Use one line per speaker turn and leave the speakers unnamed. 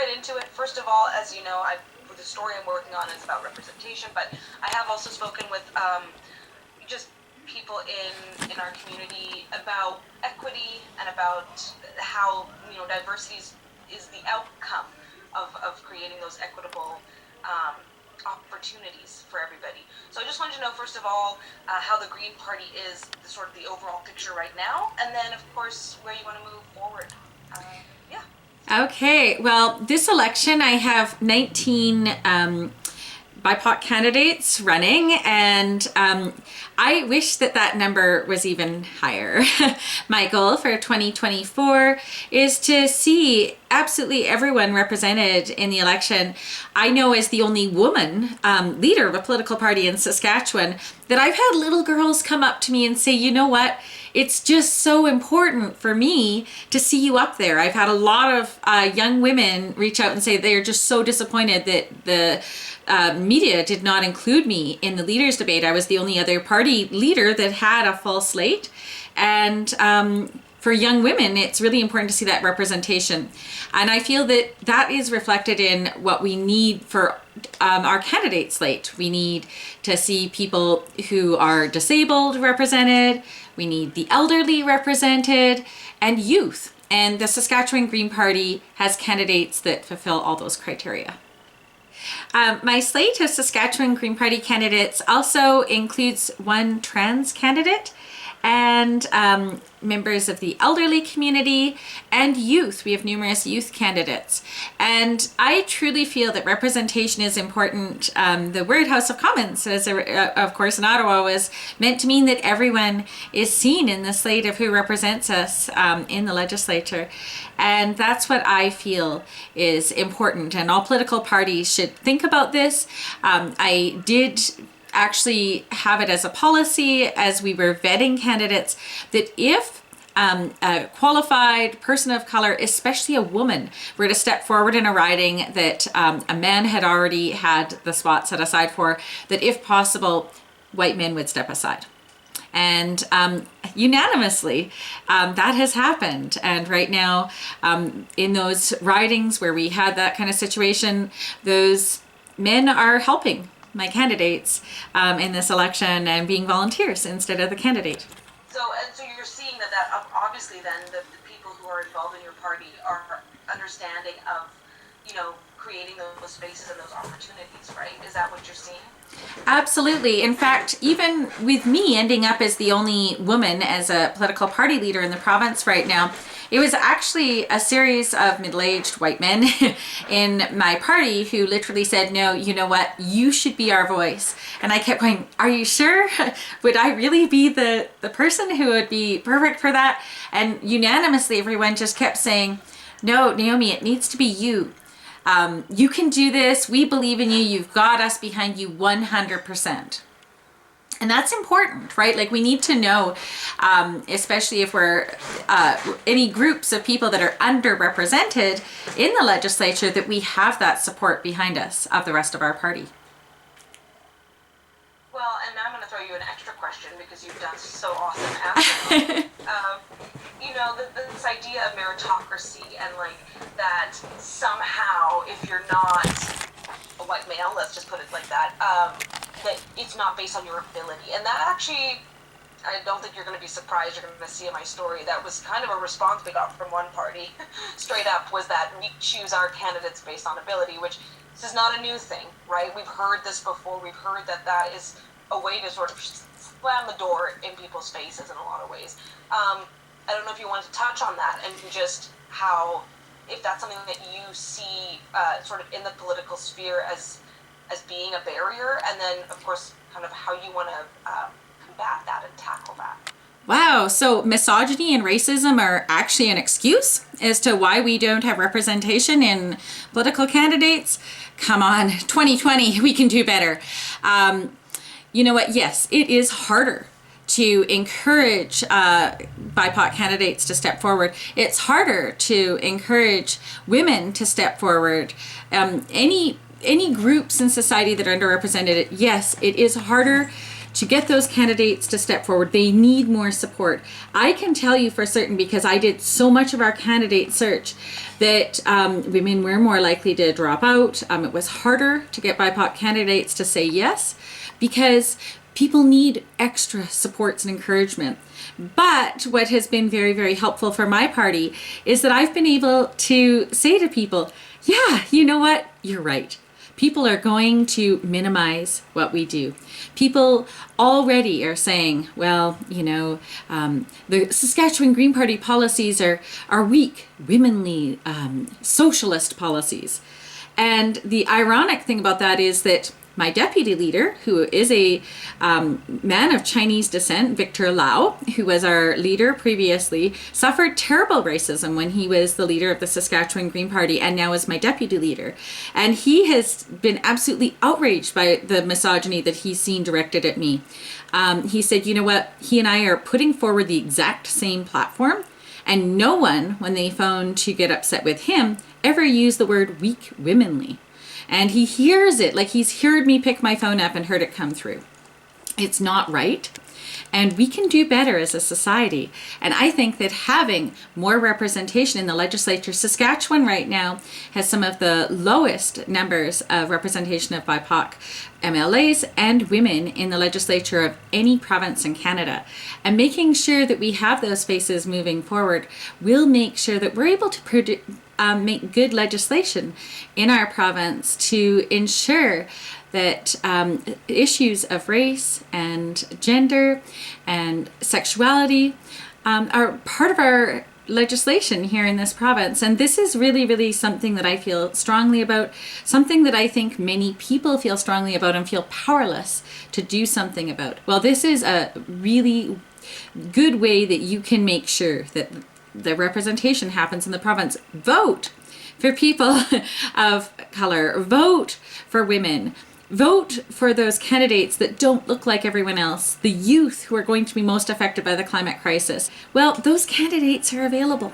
right into it. First of all, as you know, the story I'm working on is about representation, but I have also spoken with just people in our community about equity and about how, you know, diversity is the outcome of creating those equitable opportunities for everybody. So I just wanted to know, first of all, how the Green Party is sort of the overall picture right now, and then of course where you want to move forward. Yeah.
Okay, well, this election I have 19 BIPOC candidates running, and I wish that number was even higher. My goal for 2024 is to see absolutely everyone represented in the election. I know as the only woman leader of a political party in Saskatchewan that I've had little girls come up to me and say, you know what, it's just so important for me to see you up there. I've had a lot of young women reach out and say they're just so disappointed that the media did not include me in the leaders debate. I was the only other party leader that had a full slate. And for young women, it's really important to see that representation. And I feel that that is reflected in what we need for our candidate slate. We need to see people who are disabled represented. We need the elderly represented, and youth. And the Saskatchewan Green Party has candidates that fulfill all those criteria. My slate of Saskatchewan Green Party candidates also includes one trans candidate and members of the elderly community and youth. We have numerous youth candidates. And I truly feel that representation is important. The word House of Commons, of course, in Ottawa, was meant to mean that everyone is seen in the slate of who represents us in the legislature. And that's what I feel is important. And all political parties should think about this. I did actually have it as a policy as we were vetting candidates that if a qualified person of color, especially a woman, were to step forward in a riding that a man had already had the spot set aside for, that if possible, white men would step aside. And unanimously, that has happened. And right now, in those ridings where we had that kind of situation, those men are helping my candidates in this election and being volunteers instead of the candidate.
So you're seeing that obviously then the people who are involved in your party are understanding of, you know, creating those spaces and those opportunities, right? Is that what you're seeing?
Absolutely. In fact, even with me ending up as the only woman as a political party leader in the province right now, it was actually a series of middle-aged white men in my party who literally said, no, you know what, you should be our voice. And I kept going, are you sure? Would I really be the person who would be perfect for that? And unanimously, everyone just kept saying, no, Naomi, it needs to be you. You can do this. We believe in you. You've got us behind you 100%. And that's important, right? Like, we need to know, especially if we're any groups of people that are underrepresented in the legislature, that we have that support behind us of the rest of our party.
Well, and now I'm going to throw you an extra question because you've done so awesome after. You know, this idea of meritocracy and like that somehow if you're not a white male, let's just put it like that, that it's not based on your ability. And that actually, I don't think you're going to be surprised, you're going to see in my story, that was kind of a response we got from one party, straight up, was that we choose our candidates based on ability, which this is not a new thing, right? We've heard this before. We've heard that that is a way to sort of slam the door in people's faces in a lot of ways. I don't know if you wanted to touch on that and just how, if that's something that you see sort of in the political sphere as being a barrier, and then of course kind of how you want to combat that and tackle that.
Wow, so misogyny and racism are actually an excuse as to why we don't have representation in political candidates? Come on, 2020, we can do better. You know what? Yes, it is harder to encourage BIPOC candidates to step forward. It's harder to encourage women to step forward. Any groups in society that are underrepresented, yes, it is harder to get those candidates to step forward. They need more support. I can tell you for certain, because I did so much of our candidate search, that women were more likely to drop out. It was harder to get BIPOC candidates to say yes, because people need extra supports and encouragement. But what has been very, very helpful for my party is that I've been able to say to people, yeah, you know what? You're right. People are going to minimize what we do. People already are saying, well, the Saskatchewan Green Party policies are weak, womanly, socialist policies. And the ironic thing about that is that my deputy leader, who is a man of Chinese descent, Victor Lau, who was our leader previously, suffered terrible racism when he was the leader of the Saskatchewan Green Party, and now is my deputy leader. And he has been absolutely outraged by the misogyny that he's seen directed at me. He said, you know what, he and I are putting forward the exact same platform, and no one, when they phone to get upset with him, ever used the word weak womanly. And he hears it, like he's heard me pick my phone up and heard it come through. It's not right. And we can do better as a society. And I think that having more representation in the legislature, Saskatchewan right now has some of the lowest numbers of representation of BIPOC MLAs and women in the legislature of any province in Canada. And making sure that we have those faces moving forward will make sure that we're able to make good legislation in our province to ensure that issues of race and gender and sexuality are part of our legislation here in this province. And this is really, really something that I feel strongly about, something that I think many people feel strongly about and feel powerless to do something about. Well, this is a really good way that you can make sure that the representation happens in the province. Vote for people of color. Vote for women. Vote for those candidates that don't look like everyone else. The youth who are going to be most affected by the climate crisis. Well, those candidates are available.